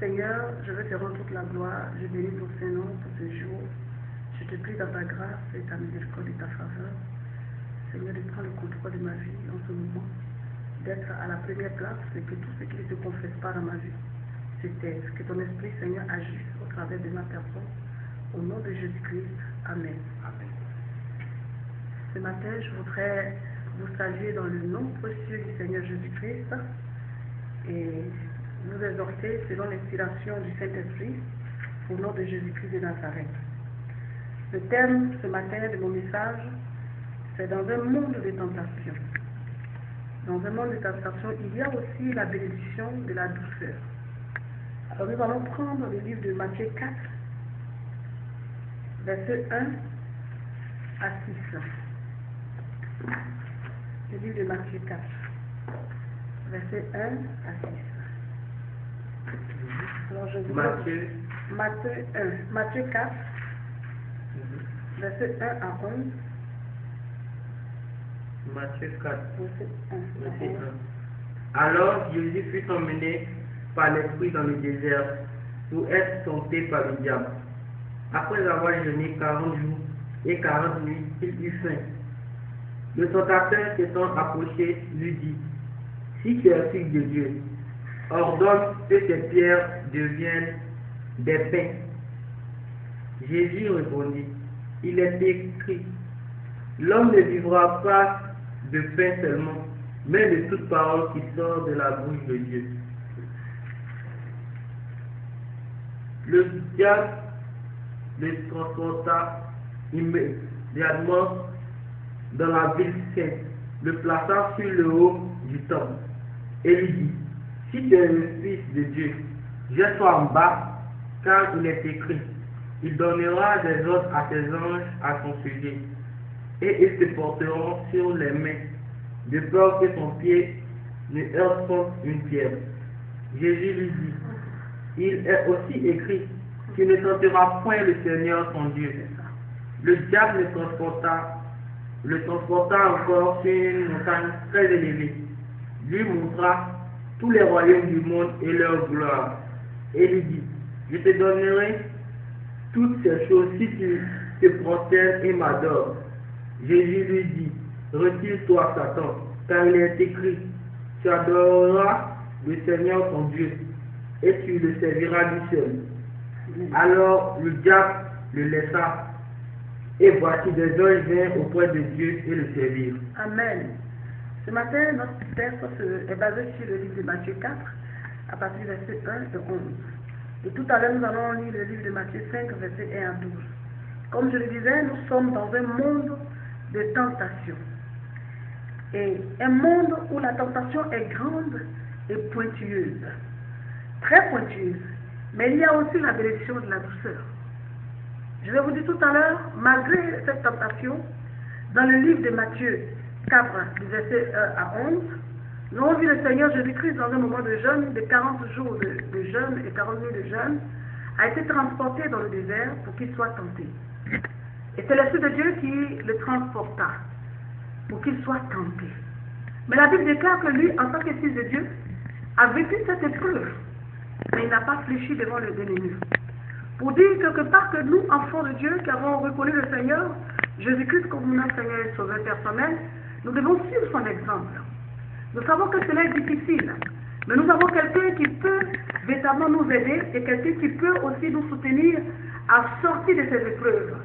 Seigneur, je veux te rendre toute la gloire, je bénis ton Saint-Nom pour ce jour. Je te prie dans ta grâce et ta miséricorde et ta faveur, Seigneur, de prendre le contrôle de ma vie en ce moment, d'être à la première place et que tout ce qui ne te confesse pas dans ma vie se taise. Que ton esprit, Seigneur, agisse au travers de ma personne. Au nom de Jésus-Christ, Amen. Amen. Ce matin, je voudrais vous saluer dans le nom précieux du Seigneur Jésus-Christ et vous exhorter selon l'inspiration du Saint-Esprit au nom de Jésus-Christ de Nazareth. Le thème ce matin de mon message, c'est dans un monde de tentation. Dans un monde de tentation, il y a aussi la bénédiction de la douceur. Alors nous allons prendre le livre de Matthieu 4, versets 1 à 6. Le livre de Matthieu 4, versets 1 à 6. Alors je vous Matthieu 4, versets 1 à 11. Matthieu 4, verset 1. Alors Jésus fut emmené par l'Esprit dans le désert pour être tenté par le diable. Après avoir jeûné 40 jours et 40 nuits, il eut faim. Le tentateur s'étant approché lui dit, si tu es fils de Dieu, ordonne que ces pierres deviennent des pains. Jésus répondit, il est écrit, l'homme ne vivra pas de pain seulement, mais de toute parole qui sort de la bouche de Dieu. Le diable le transporta immédiatement dans la ville sainte, le plaça sur le haut du temple, et lui dit, si tu es le Fils de Dieu, jette-toi en bas, car il est écrit, il donnera des ordres à ses anges à son sujet, et ils te porteront sur les mains, de peur que ton pied ne heurte contre une pierre. Jésus lui dit, il est aussi écrit, tu ne tenteras point le Seigneur ton Dieu. Le diable le transporta encore sur une montagne très élevée, lui montra tous les royaumes du monde et leur gloire, et lui dit, je te donnerai toutes ces choses si tu te prosternes et m'adores. Jésus lui dit, retire-toi Satan, car il est écrit, tu adoreras le Seigneur ton Dieu, et tu le serviras lui seul. Alors le diable le laissa, et voici des anges vinrent auprès de Dieu et le servirent. Amen. Ce matin, notre texte est basé sur le livre de Matthieu 4, à partir du verset 1 et 11. Et tout à l'heure, nous allons lire le livre de Matthieu 5, verset 1 à 12. Comme je le disais, nous sommes dans un monde de tentation. Et un monde où la tentation est grande et pointueuse. Très pointueuse. Mais il y a aussi la bénédiction de la douceur. Je vais vous dire tout à l'heure, malgré cette tentation, dans le livre de Matthieu 4, du verset 1 à 11, nous avons vu le Seigneur Jésus-Christ dans un moment de jeûne, de 40 jours de jeûne et 40 nuits de jeûne, a été transporté dans le désert pour qu'il soit tenté. Et c'est l'Esprit de Dieu qui le transporta pour qu'il soit tenté. Mais la Bible déclare que lui, en tant que fils de Dieu, a vécu cette épreuve, mais il n'a pas fléchi devant le ennemi. Pour dire quelque part que nous, enfants de Dieu, qui avons reconnu le Seigneur, Jésus-Christ comme notre Seigneur et Sauveur personnel, nous devons suivre son exemple. Nous savons que cela est difficile, mais nous avons quelqu'un qui peut véritablement nous aider et quelqu'un qui peut aussi nous soutenir à sortir de ces épreuves.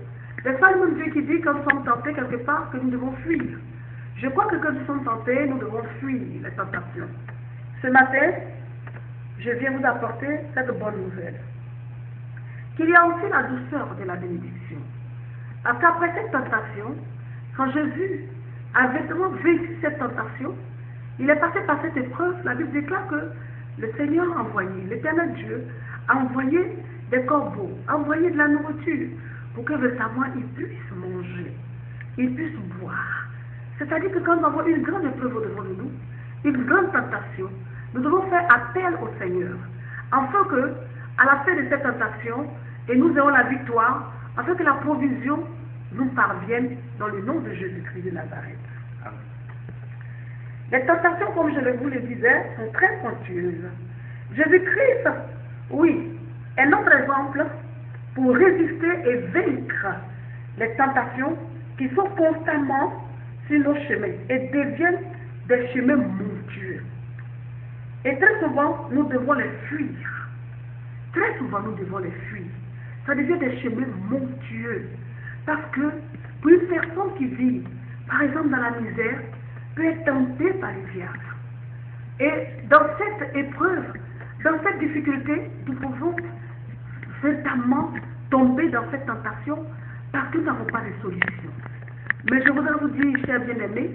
C'est ça le même Dieu qui dit quand nous sommes tentés quelque part que nous devons fuir. Je crois que quand nous sommes tentés, nous devons fuir les tentations. Ce matin, je viens vous apporter cette bonne nouvelle. Qu'il y a aussi la douceur de la bénédiction. Parce qu'après cette tentation, quand Jésus a vraiment vécu cette tentation, il est passé par cette épreuve. La Bible déclare que le Seigneur a envoyé, l'Éternel Dieu a envoyé des corbeaux, a envoyé de la nourriture pour que véritablement il puisse manger, il puisse boire. C'est-à-dire que quand nous avons une grande épreuve devant nous, une grande tentation, nous devons faire appel au Seigneur, afin que, à la fin de cette tentation, et nous ayons la victoire, afin que la provision nous parvienne dans le nom de Jésus-Christ de Nazareth. Amen. Les tentations, comme je vous le disais, sont très pointueuses. Jésus-Christ Oui, un autre exemple pour résister et vaincre les tentations qui sont constamment sur nos chemins et deviennent des chemins montueux. Et très souvent, nous devons les fuir. Très souvent, nous devons les fuir. Ça devient des chemins montueux. Parce que pour une personne qui vit, par exemple, dans la misère, peut être tentée par les diables. Et dans cette épreuve, dans cette difficulté, nous pouvons certainement tomber dans cette tentation parce que nous n'avons pas de solution. Mais je voudrais vous dire, chers bien-aimés,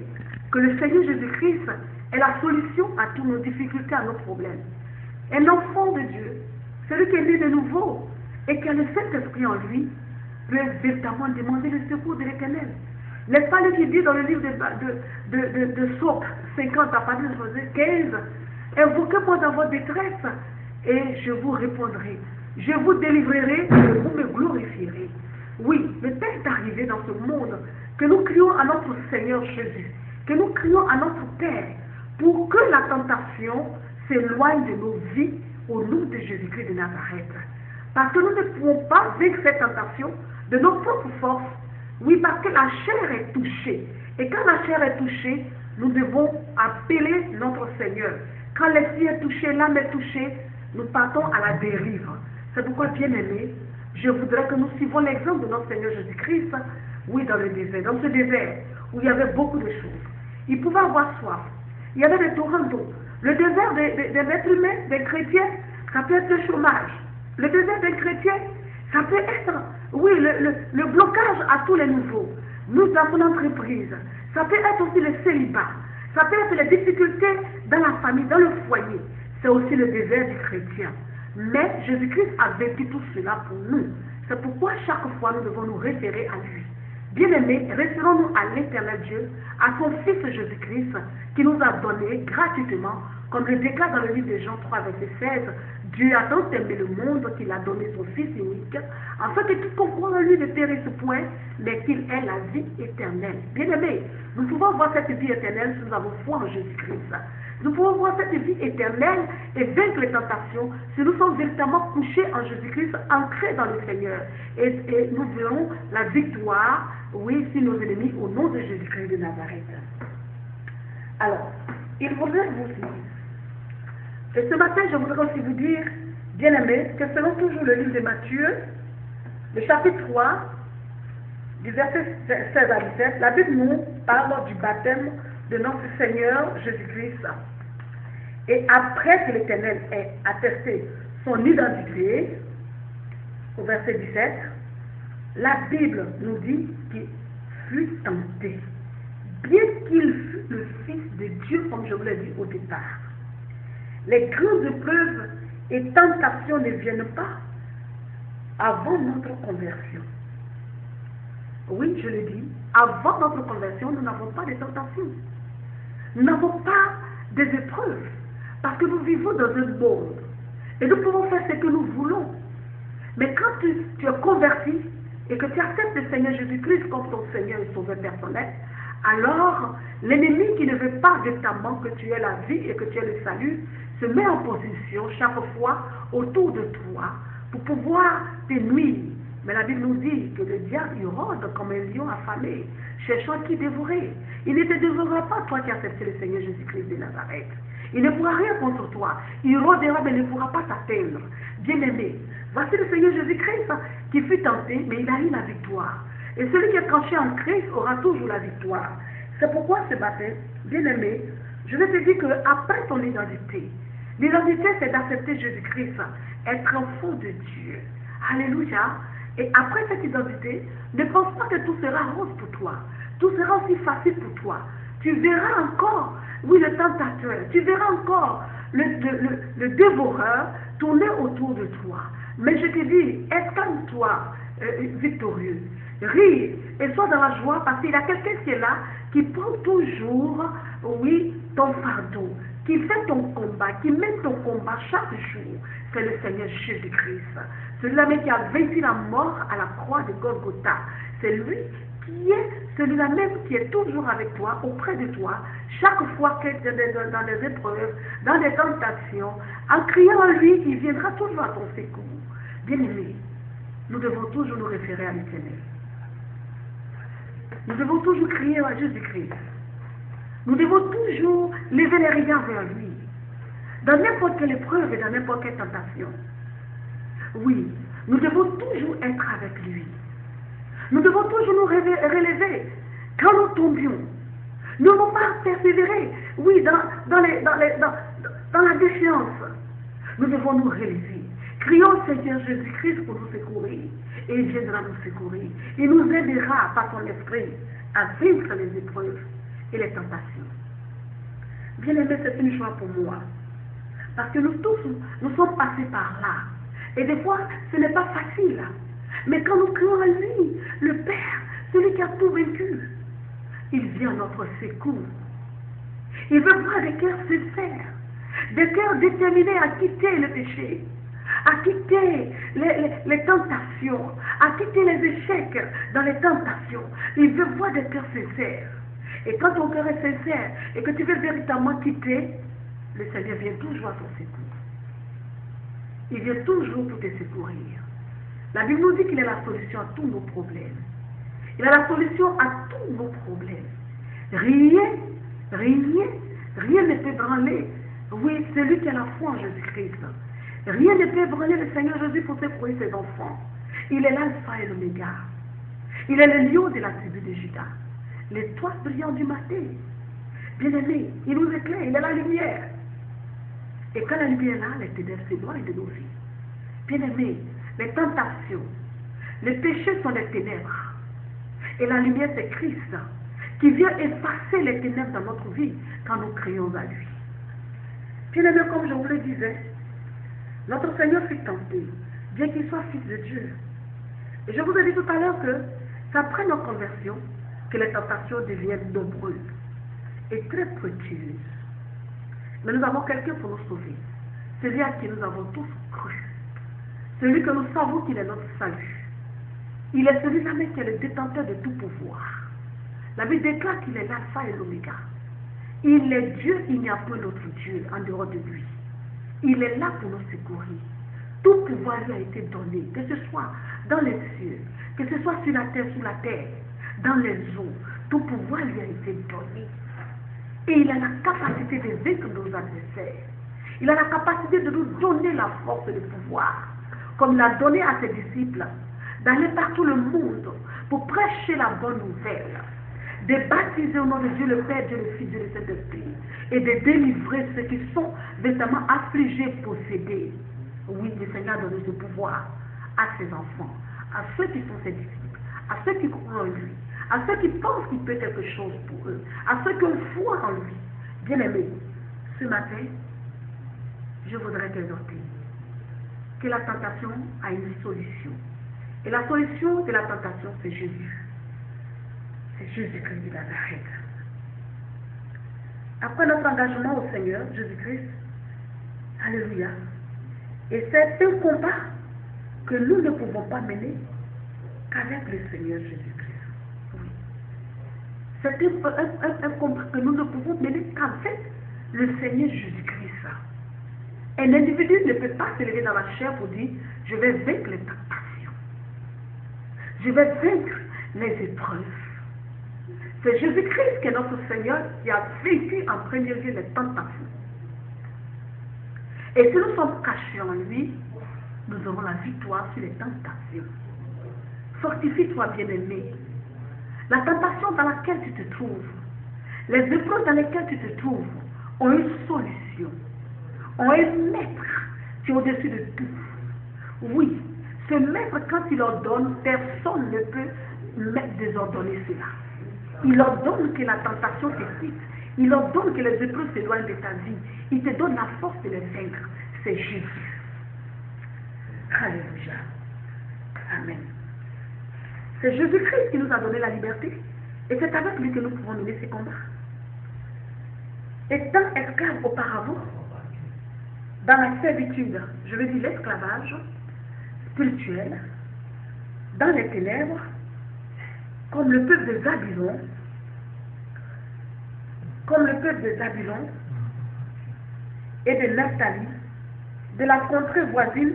que le Seigneur Jésus-Christ est la solution à toutes nos difficultés, à nos problèmes. Un enfant de Dieu, celui qui est né de nouveau et qui a le Saint-Esprit en lui, peut véritablement demander le secours de l'Éternel. N'est-ce pas lui qui dit dans le livre de Psaume 50 à partir du verset 15, invoquez-moi dans votre détresse et je vous répondrai. Je vous délivrerai et vous me glorifierez. Oui, le temps est arrivé dans ce monde que nous crions à notre Seigneur Jésus, que nous crions à notre Père pour que la tentation s'éloigne de nos vies au nom de Jésus-Christ de Nazareth. Parce que nous ne pouvons pas vaincre cette tentation de nos propres forces. Oui, parce que la chair est touchée. Et quand la chair est touchée, nous devons appeler notre Seigneur. Quand l'esprit est touché, l'âme est touchée, nous partons à la dérive. C'est pourquoi, bien-aimés, je voudrais que nous suivions l'exemple de notre Seigneur Jésus-Christ, oui, dans le désert. Dans ce désert où il y avait beaucoup de choses. Il pouvait avoir soif. Il y avait des torrents d'eau. Le désert des êtres humains, des chrétiens, ça peut être le chômage. Le désert des chrétiens, ça peut être, oui, le blocage à tous les niveaux. Nous avons une entreprise. Ça peut être aussi le célibat. Ça peut être les difficultés dans la famille, dans le foyer. C'est aussi le désert du chrétien. Mais Jésus-Christ a vécu tout cela pour nous. C'est pourquoi chaque fois nous devons nous référer à lui. Bien-aimés, référons-nous à l'éternel Dieu, à son Fils Jésus-Christ, qui nous a donné gratuitement, comme le déclare dans le livre de Jean 3, verset 16, Dieu a tant aimé le monde qu'il a donné son Fils unique, afin que tout comprenne en lui ne périsse point, mais qu'il ait la vie éternelle. Bien-aimés, nous pouvons voir cette vie éternelle si nous avons foi en Jésus-Christ. Nous pouvons voir cette vie éternelle et vaincre les tentations si nous sommes véritablement couchés en Jésus-Christ, ancrés dans le Seigneur. Et nous verrons la victoire, oui, sur nos ennemis au nom de Jésus-Christ de Nazareth. Alors, il faudrait vous dire, et ce matin, je voudrais aussi vous dire, bien-aimés, que selon toujours le livre de Matthieu, le chapitre 3, du verset 16 à 17, la Bible nous parle du baptême de notre Seigneur Jésus-Christ. Et après que l'Éternel ait attesté son identité, au verset 17, la Bible nous dit qu'il fut tenté, bien qu'il fût le Fils de Dieu, comme je vous l'ai dit au départ. Les grandes épreuves et tentations ne viennent pas avant notre conversion. Oui, je le dis, avant notre conversion, nous n'avons pas de tentations. Nous n'avons pas des épreuves, parce que nous vivons dans un monde. Et nous pouvons faire ce que nous voulons. Mais quand tu es converti et que tu acceptes le Seigneur Jésus-Christ comme ton Seigneur et Sauveur personnel, alors l'ennemi qui ne veut pas véritablement que tu aies la vie et que tu aies le salut, se met en position chaque fois autour de toi pour pouvoir te nuire. Mais la Bible nous dit que le diable il rôde comme un lion affamé, cherchant qui dévorer. Il ne te dévorera pas, toi qui as accepté le Seigneur Jésus-Christ de Nazareth. Il ne pourra rien contre toi. Il rôdera, mais ne pourra pas t'atteindre. Bien-aimé, voici le Seigneur Jésus-Christ qui fut tenté, mais il a eu la victoire. Et celui qui est tranché en Christ aura toujours la victoire. C'est pourquoi ce matin, bien-aimé, je vais te dire qu'après ton identité, l'identité c'est d'accepter Jésus-Christ, être enfant de Dieu. Alléluia. Et après cette identité, ne pense pas que tout sera rose pour toi. Tout sera aussi facile pour toi. Tu verras encore, oui, le tentateur. Tu verras encore le dévoreur tourner autour de toi. Mais je te dis, exclame-toi victorieux. Ris et sois dans la joie parce qu'il y a quelqu'un qui est là, qui prend toujours, oui, ton fardeau, qui fait ton combat, qui mène ton combat chaque jour. C'est le Seigneur Jésus-Christ. Celui-là même qui a vaincu la mort à la croix de Golgotha. C'est lui qui est celui-là même qui est toujours avec toi, auprès de toi, chaque fois que dans des épreuves, dans des tentations, en criant à lui, il viendra toujours à ton secours. Bien-aimés, nous devons toujours nous référer à l'Éternel. Nous devons toujours crier à Jésus-Christ. Nous devons toujours lever les regards vers lui. Dans n'importe quelle épreuve et dans n'importe quelle tentation. Oui, nous devons toujours être avec lui. Nous devons toujours nous relever quand nous tombions. Nous ne devons pas persévérer, oui, dans la défiance. Nous devons nous relever. Crions au Seigneur Jésus-Christ pour nous secourir. Et il viendra nous secourir. Il nous aidera par son esprit à vaincre les épreuves et les tentations. Bien-aimé, c'est une joie pour moi. Parce que nous tous, nous sommes passés par là. Et des fois, ce n'est pas facile. Mais quand nous crions à lui, le Père, celui qui a tout vaincu, il vient à notre secours. Il veut voir des cœurs sincères, des cœurs déterminés à quitter le péché, à quitter les tentations, à quitter les échecs dans les tentations. Il veut voir des cœurs sincères. Et quand ton cœur est sincère et que tu veux véritablement quitter, le Seigneur vient toujours à ton secours. Il vient toujours pour te secourir. La Bible nous dit qu'il est la solution à tous nos problèmes. Il a la solution à tous nos problèmes. Rien ne peut branler, oui, celui qui a la foi en Jésus-Christ. Rien ne peut branler le Seigneur Jésus pour secourir ses enfants. Il est l'alpha et l'oméga. Il est le lion de la tribu de Juda. L'étoile brillante du matin. Bien-aimé, il nous éclaire, il est la lumière. Et quand la lumière est là, les ténèbres s'éloignent de nos vies. Bien-aimé, les tentations, les péchés sont les ténèbres. Et la lumière, c'est Christ qui vient effacer les ténèbres dans notre vie quand nous crions à lui. Bien-aimé, comme je vous le disais, notre Seigneur fut tenté, bien qu'il soit fils de Dieu. Et je vous ai dit tout à l'heure que c'est après notre conversion que les tentations deviennent nombreuses et très précieuses. Mais nous avons quelqu'un pour nous sauver. Celui à qui nous avons tous cru. Celui que nous savons qu'il est notre salut. Il est celui-là même qui est le détenteur de tout pouvoir. La Bible déclare qu'il est l'alpha et l'oméga. Il est Dieu, il n'y a pas d'autre Dieu en dehors de lui. Il est là pour nous secourir. Tout pouvoir lui a été donné, que ce soit dans les cieux, que ce soit sur la terre, sous la terre, dans les eaux. Tout pouvoir lui a été donné. Et il a la capacité de vaincre nos adversaires. Il a la capacité de nous donner la force et le pouvoir, comme il a donné à ses disciples, d'aller partout le monde pour prêcher la bonne nouvelle, de baptiser au nom de Dieu le Père, Dieu le Fils, Dieu le Saint-Esprit, et de délivrer ceux qui sont véritablement affligés, possédés. Oui, le Seigneur a donné ce pouvoir à ses enfants, à ceux qui sont ses disciples, à ceux qui croient en lui, à ceux qui pensent qu'il peut quelque chose pour eux, à ceux qui ont foi en lui. Bien-aimés, ce matin, je voudrais t'exhorter que la tentation a une solution. Et la solution de la tentation, c'est Jésus. C'est Jésus-Christ de Nazareth. Après notre engagement au Seigneur, Jésus-Christ, alléluia. Et c'est un combat que nous ne pouvons pas mener qu'avec le Seigneur Jésus-Christ. Oui. C'est un combat que nous ne pouvons mener qu'avec le Seigneur Jésus-Christ. Un individu ne peut pas se lever dans la chair pour dire « je vais vaincre les tentations. Je vais vaincre les épreuves. » C'est Jésus-Christ qui est notre Seigneur qui a vaincu en premier lieu les tentations. Et si nous sommes cachés en lui, nous aurons la victoire sur les tentations. Fortifie-toi, bien-aimé. La tentation dans laquelle tu te trouves, les épreuves dans lesquelles tu te trouves, ont une solution, ont un maître qui est au-dessus de tout. Oui, ce maître, quand il ordonne, personne ne peut désordonner cela. Il ordonne que la tentation te quitte. Il ordonne que les épreuves s'éloignent de ta vie. Il te donne la force de les vaincre. C'est Jésus. Alléluia. Amen. C'est Jésus-Christ qui nous a donné la liberté. Et c'est avec lui que nous pouvons mener ces combats. Étant esclaves auparavant, dans la servitude, je veux dire l'esclavage spirituel, dans les ténèbres, comme le peuple de Zabulon, et de Naphtali, de la contrée voisine,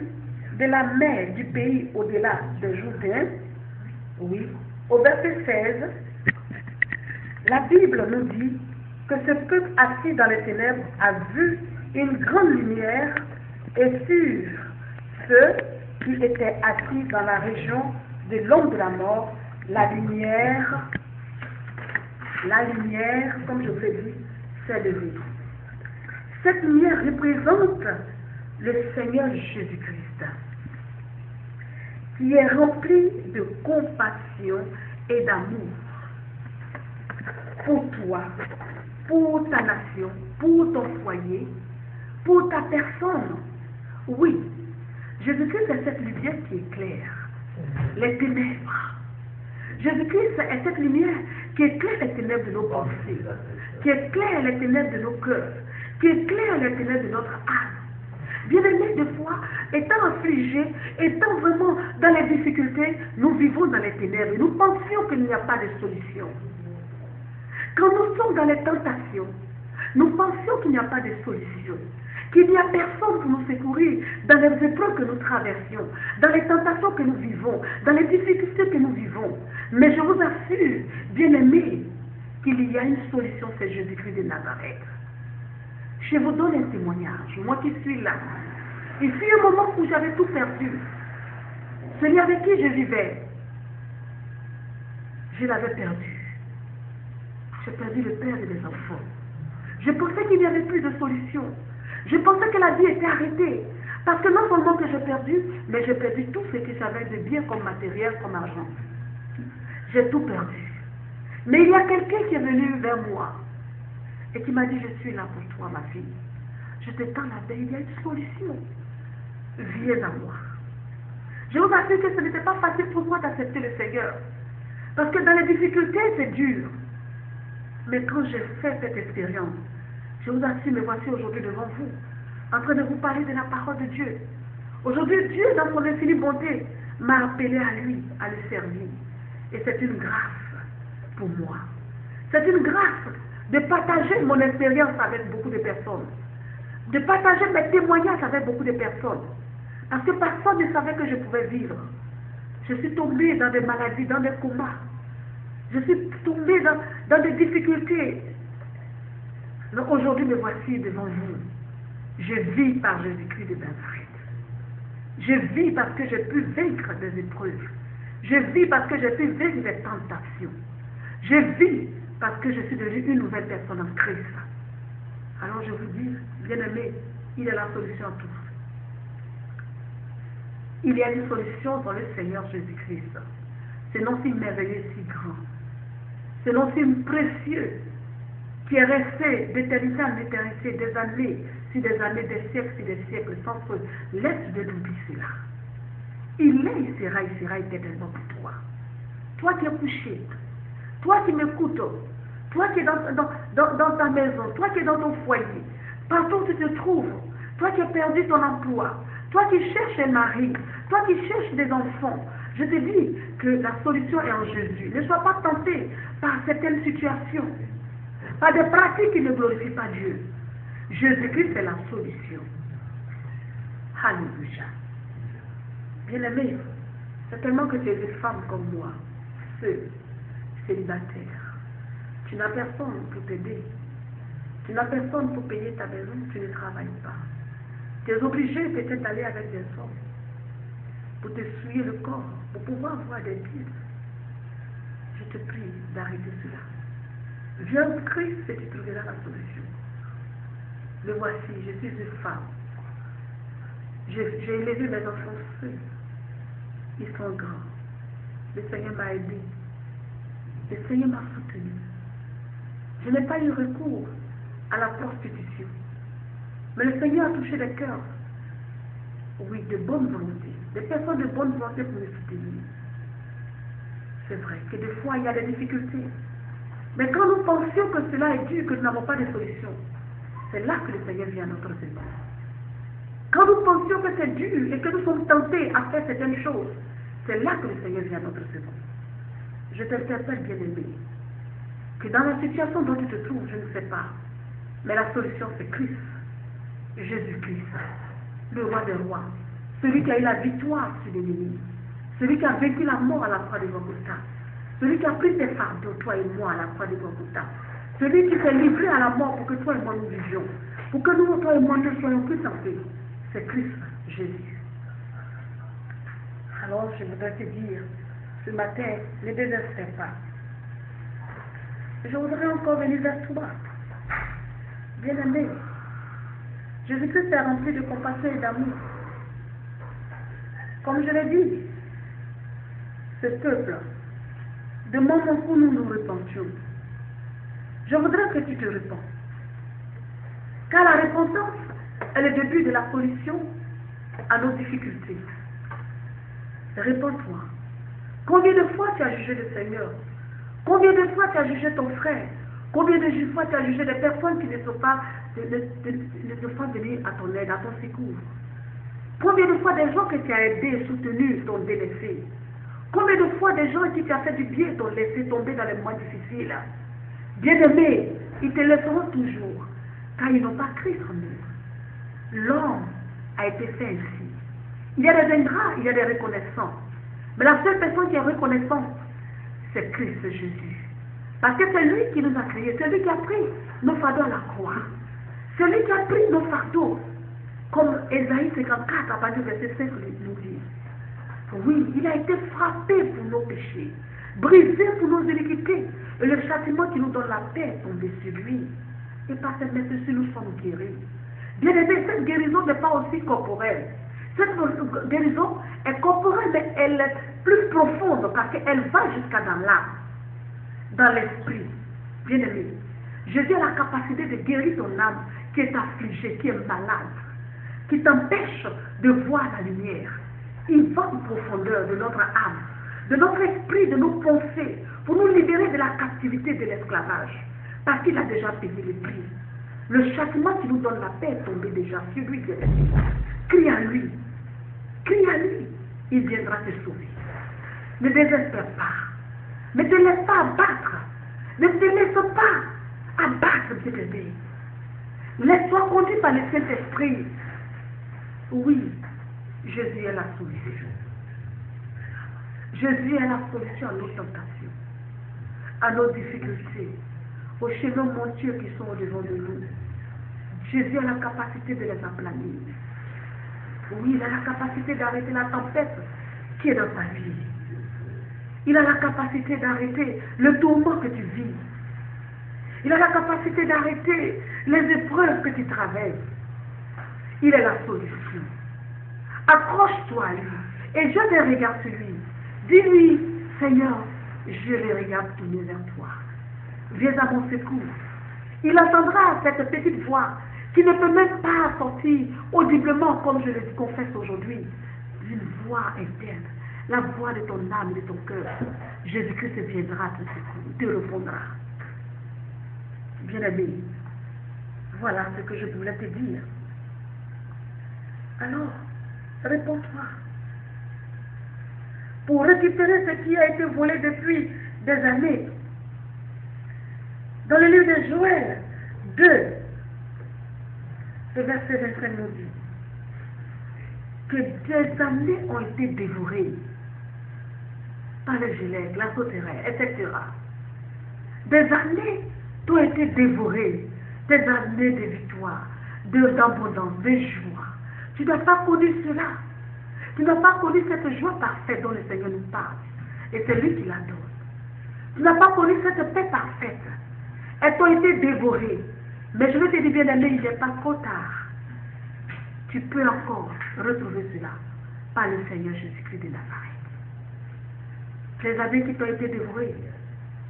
de la mer du pays au-delà de Jourdain. Oui, au verset 16, la Bible nous dit que ce peuple assis dans les ténèbres a vu une grande lumière, et sur ceux qui étaient assis dans la région de l'ombre de la mort, la lumière, comme je vous l'ai dit, s'est levée. Cette lumière représente le Seigneur Jésus-Christ, qui est rempli de compassion et d'amour pour toi, pour ta nation, pour ton foyer, pour ta personne. Oui, Jésus-Christ est cette lumière qui éclaire les ténèbres. Jésus-Christ est cette lumière qui éclaire les ténèbres de nos pensées, qui éclaire les ténèbres de nos cœurs, qui éclaire les ténèbres de notre âme. Bien-aimés, des fois, étant affligés, étant vraiment dans les difficultés, nous vivons dans les ténèbres. Nous pensions qu'il n'y a pas de solution. Quand nous sommes dans les tentations, nous pensions qu'il n'y a pas de solution, qu'il n'y a personne pour nous secourir dans les épreuves que nous traversions, dans les tentations que nous vivons, dans les difficultés que nous vivons. Mais je vous assure, bien-aimés, qu'il y a une solution, c'est Jésus-Christ de Nazareth. Je vous donne un témoignage, moi qui suis là. Il fut un moment où j'avais tout perdu. Celui avec qui je vivais, je l'avais perdu. J'ai perdu le père et les enfants. Je pensais qu'il n'y avait plus de solution. Je pensais que la vie était arrêtée. Parce que non seulement que j'ai perdu, mais j'ai perdu tout ce que j'avais de bien comme matériel, comme argent. J'ai tout perdu. Mais il y a quelqu'un qui est venu vers moi et qui m'a dit, je suis là pour toi, ma fille. Je te tends la main, il y a une solution. Viens à moi. Je vous assure que ce n'était pas facile pour moi d'accepter le Seigneur. Parce que dans les difficultés, c'est dur. Mais quand j'ai fait cette expérience, je vous assure, me voici aujourd'hui devant vous, en train de vous parler de la parole de Dieu. Aujourd'hui, Dieu, dans son infinie bonté, m'a appelé à lui, à le servir. Et c'est une grâce pour moi. C'est une grâce de partager mon expérience avec beaucoup de personnes. De partager mes témoignages avec beaucoup de personnes. Parce que personne ne savait que je pouvais vivre. Je suis tombée dans des maladies, dans des comas. Je suis tombée dans des difficultés. Donc aujourd'hui, me voici devant vous. Je vis par Jésus-Christ de Nazareth. Je vis parce que j'ai pu vaincre des épreuves. Je vis parce que j'ai pu vaincre des tentations. Je vis parce que je suis devenue une nouvelle personne en Christ. Alors je vous dis, bien-aimés, il y a la solution à tout. Il y a une solution dans le Seigneur Jésus-Christ. C'est non si merveilleux, si grand. C'est non si précieux, qui est resté d'éternité en éternité, des années, des siècles, sans feu. Laisse de l'oublier cela. Il est, il sera éternellement pour toi. Toi qui es couché, toi qui m'écoutes, toi qui es dans ta maison, toi qui es dans ton foyer, partout où tu te trouves, toi qui as perdu ton emploi, toi qui cherches un mari, toi qui cherches des enfants, je te dis que la solution est en Jésus. Ne sois pas tenté par certaines situations, par des pratiques qui ne glorifient pas Dieu. Jésus-Christ est la solution. Alléluia. Bien-aimé, c'est tellement que tu es une femme comme moi, seule, célibataire. Tu n'as personne pour t'aider. Tu n'as personne pour payer ta maison, tu ne travailles pas. Tu es obligé peut-être d'aller avec des hommes pour te souiller le corps, pour pouvoir voir des guides. Je te prie d'arrêter cela. Viens au Christ et tu trouveras la solution. Le voici, je suis une femme. J'ai élevé mes enfants seuls. Ils sont grands. Le Seigneur m'a aidé. Le Seigneur m'a soutenu. Je n'ai pas eu recours à la prostitution. Mais le Seigneur a touché les cœurs. Oui, de bonne volonté. Des personnes de bonne volonté pour me soutenir. C'est vrai que des fois, il y a des difficultés. Mais quand nous pensions que cela est dur, que nous n'avons pas de solution, c'est là que le Seigneur vient à notre secours. Quand nous pensions que c'est dur et que nous sommes tentés à faire certaines choses, c'est là que le Seigneur vient à notre secours. je t'interpelle, bien-aimé, que dans la situation dont tu te trouves, je ne sais pas, mais la solution c'est Christ, Jésus-Christ, le roi des rois, celui qui a eu la victoire sur l'ennemi, celui qui a vaincu la mort à la croix de Golgotha, celui qui a pris tes fardeaux, toi et moi, à la croix de Golgotha, celui qui s'est livré à la mort pour que toi et moi nous vivions, pour que nous, toi et moi, ne soyons plus en paix, c'est Christ, Jésus. Alors, je voudrais te dire, ce matin, ne désespère pas. Je voudrais encore venir vers toi. Bien-aimé, Jésus-Christ est rempli de compassion et d'amour. Comme je l'ai dit, ce peuple demande pour nous nous repentions. Je voudrais que tu te repens. Car la repentance est le début de la solution à nos difficultés. Réponds-toi. Combien de fois tu as jugé le Seigneur? Combien de fois tu as jugé ton frère? Combien de fois tu as jugé des personnes qui ne sont pas venir à ton aide, à ton secours? Combien de fois des gens que tu as aidés, soutenus, t'ont délaissé? Combien de fois des gens qui t'ont fait du bien t'ont laissé tomber dans les moments difficiles? Bien-aimés, ils te laisseront toujours, car ils n'ont pas Christ en eux. L'homme a été fait ainsi. Il y a des ingrats, il y a des reconnaissants. Mais la seule personne qui est reconnaissante, c'est Christ Jésus. Parce que c'est lui qui nous a créés, c'est lui qui a pris nos fardeaux à la croix. C'est lui qui a pris nos fardeaux. Comme Ésaïe 54, à partir du verset 5, nous dit. Oui, il a été frappé pour nos péchés, brisé pour nos iniquités. Et le châtiment qui nous donne la paix est tombé sur lui. Et par cette méthode, nous sommes guéris. Bien aimé, cette guérison n'est pas aussi corporelle. Cette guérison est corporelle, mais elle est plus profonde parce qu'elle va jusqu'à dans l'âme, dans l'esprit. Bien aimé, Jésus a la capacité de guérir ton âme qui est affligée, qui est malade, qui t'empêche de voir la lumière. Il va en profondeur de notre âme, de notre esprit, de nos pensées, pour nous libérer de la captivité de l'esclavage, parce qu'il a déjà payé le prix. Le châtiment qui nous donne la paix est tombé déjà sur lui. Crie à lui. Crie à lui. Il viendra te sauver. Ne désespère pas. Ne te laisse pas abattre. Ne te laisse pas abattre, bien-aimé. Laisse-toi conduire par le Saint-Esprit. Oui, Jésus est la solution. Jésus est la solution à nos tentations, à nos difficultés, aux chemins montueux qui sont au-devant de nous. Jésus a la capacité de les aplanir. Oui, il a la capacité d'arrêter la tempête qui est dans ta vie. Il a la capacité d'arrêter le tourment que tu vis. Il a la capacité d'arrêter les épreuves que tu traverses. Il est la solution. Accroche-toi à lui et jette un regard sur lui. Dis-lui, Seigneur, je les regarde tourner vers toi. Viens à mon secours. Il entendra cette petite voix qui ne peut même pas sortir audiblement comme je le confesse aujourd'hui. Une voix interne, la voix de ton âme et de ton cœur. Jésus-Christ viendra te secourir, te répondra. Bien-aimé, voilà ce que je voulais te dire. Alors, réponds-toi. Pour récupérer ce qui a été volé depuis des années. Dans le livre de Joël 2, le verset 25 nous dit que des années ont été dévorées par les gilets, la sauterelle, etc. Des années ont été dévorées, des années de victoire, d'abondance, de joie. Tu n'as pas connu cela. Tu n'as pas connu cette joie parfaite dont le Seigneur nous parle. Et c'est lui qui la donne. Tu n'as pas connu cette paix parfaite. Elles ont été dévorées. Mais je veux te dire, bien aimé, il n'est pas trop tard. Tu peux encore retrouver cela par le Seigneur Jésus-Christ de Nazareth. Les années qui t'ont été dévorées,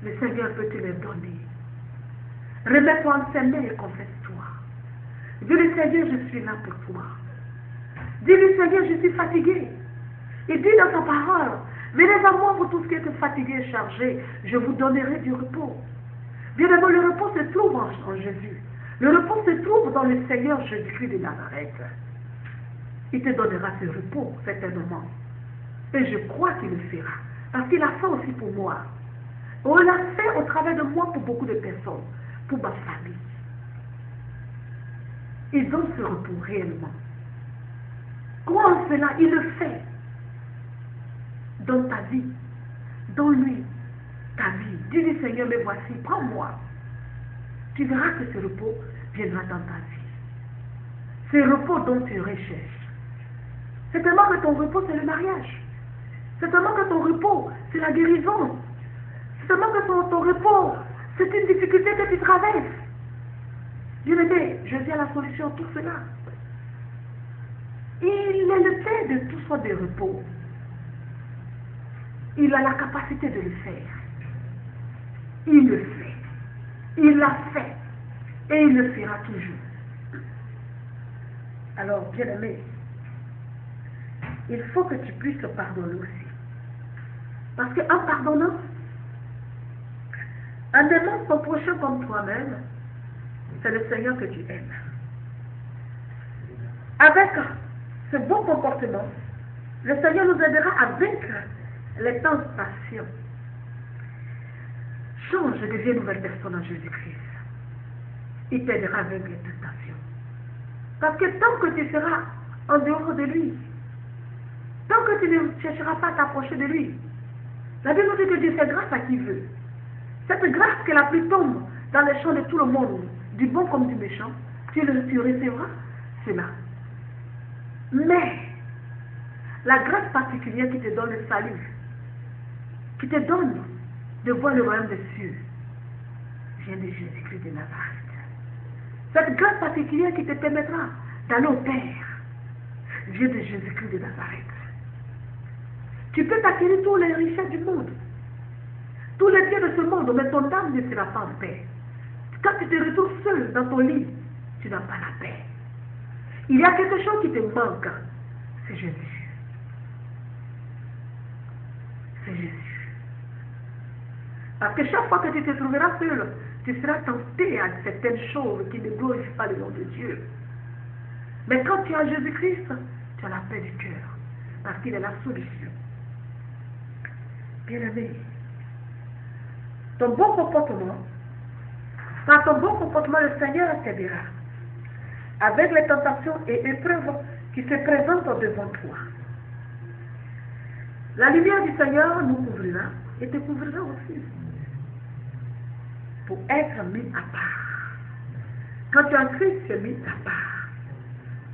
le Seigneur peut te les donner. Remets-toi en ses mains et confesse-toi. Dis-lui, Seigneur, je suis là pour toi. Dis-lui, Seigneur, je suis fatigué. Il dit dans sa parole, venez à moi, vous tous qui êtes fatigués et chargés, je vous donnerai du repos. Bien évidemment, le repos se trouve en Jésus. Le repos se trouve dans le Seigneur Jésus-Christ de Nazareth. Il te donnera ce repos, certainement. Et je crois qu'il le fera. Parce qu'il a fait aussi pour moi. On l'a fait au travers de moi pour beaucoup de personnes, pour ma famille. Ils ont ce repos réellement. Crois en cela, il le fait dans ta vie, dans lui, ta vie. Dis-lui, Seigneur, mais voici, prends-moi. Tu verras que ce repos viendra dans ta vie. Ce repos dont tu recherches. C'est tellement que ton repos, c'est le mariage. C'est tellement que ton repos, c'est la guérison. C'est tellement que ton repos, c'est une difficulté que tu traverses. Bien-aimé, Jésus a la solution à tout cela. Il est le Père de tout sortes de repos. Il a la capacité de le faire. Il le fait. Il l'a fait. Et il le fera toujours. Alors, bien-aimé, il faut que tu puisses pardonner aussi. Parce qu'en pardonnant, en aimant ton prochain comme toi-même, c'est le Seigneur que tu aimes. Avec ce bon comportement, le Seigneur nous aidera à vaincre les tentations. Change, deviens une nouvelle personne en Jésus-Christ. Il t'aidera à vaincre les tentations. Parce que tant que tu seras en dehors de lui, tant que tu ne chercheras pas à t'approcher de lui, la Bible dit que Dieu fait grâce à qui veut. Cette grâce que la pluie tombe dans les champs de tout le monde, du bon comme du méchant, tu recevras cela. Mais la grâce particulière qui te donne le salut, qui te donne de voir le royaume des cieux, vient de Jésus-Christ de Nazareth. Cette grâce particulière qui te permettra d'aller au Père vient de Jésus-Christ de Nazareth. Tu peux t'acquérir tous les richesses du monde, tous les biens de ce monde, mais ton âme ne sera pas en paix. Quand tu te retrouves seul dans ton lit, tu n'as pas la paix. Il y a quelque chose qui te manque, c'est Jésus. C'est Jésus. Parce que chaque fois que tu te trouveras seul, tu seras tenté à certaines choses qui ne glorifient pas le nom de Dieu. Mais quand tu as Jésus-Christ, tu as la paix du cœur, parce qu'il est la solution. Bien-aimé, ton bon comportement, par ton bon comportement, le Seigneur t'aidera avec les tentations et épreuves qui se présentent devant toi. La lumière du Seigneur nous couvrira et te couvrira aussi pour être mis à part. Quand tu es en Christ, tu es mis à part.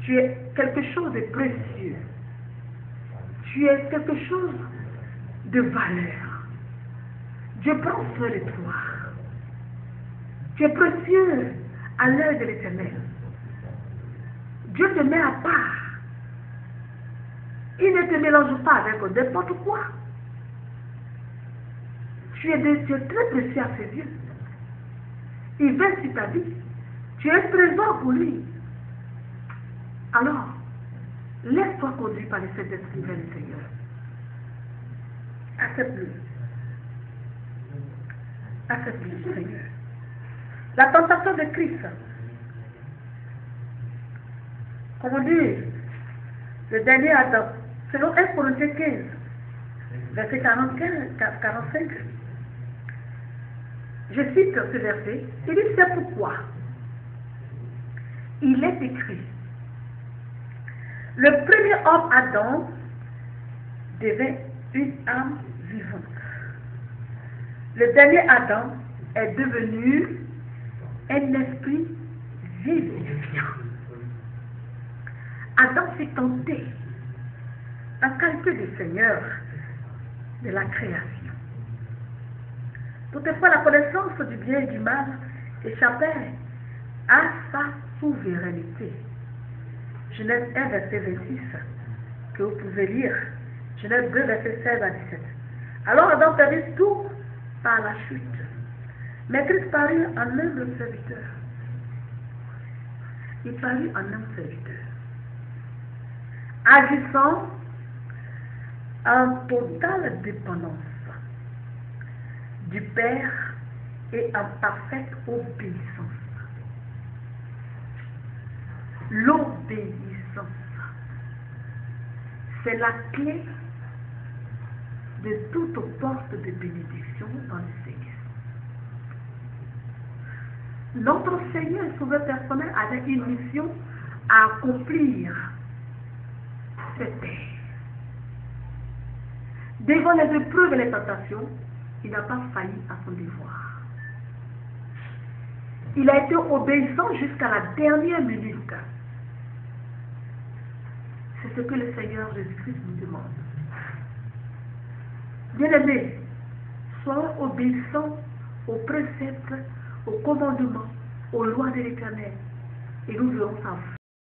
Tu es quelque chose de précieux. Tu es quelque chose de valeur. Dieu prend soin de toi. Tu es précieux à l'œil de l'Éternel. Dieu te met à part. Il ne te mélange pas avec n'importe quoi. Tu es très précieux à ses yeux. Il veille sur ta vie. Tu es un trésor pour lui. Alors, laisse-toi conduire par le Saint-Esprit vers le Seigneur. Accepte-le. Accepte-le, Seigneur. La tentation de Christ. Comment dire, le dernier Adam, selon 1 Corinthiens 15, verset 45, je cite ce verset, il dit c'est pourquoi il est écrit, le premier homme Adam devint une âme vivante. Le dernier Adam est devenu un esprit vivifiant. Adam s'est tenté en qualité de Seigneur de la création. Toutefois, la connaissance du bien et du mal échappait à sa souveraineté. Genèse 1, verset 26, que vous pouvez lire. Genèse 2, verset 16 à 17. Alors Adam perdit tout par la chute. Mais Christ parut en humble serviteur. Il parut en humble serviteur. Agissant en totale dépendance du Père et en parfaite obéissance. L'obéissance, c'est la clé de toute porte de bénédiction dans le Seigneur. Notre Seigneur et Sauveur personnel avait une mission à accomplir cette terre. Devant les épreuves et les tentations, il n'a pas failli à son devoir. Il a été obéissant jusqu'à la dernière minute. C'est ce que le Seigneur Jésus-Christ nous demande. Bien-aimés, soyons obéissants aux préceptes, aux commandements, aux lois de l'Éternel, et nous verrons sa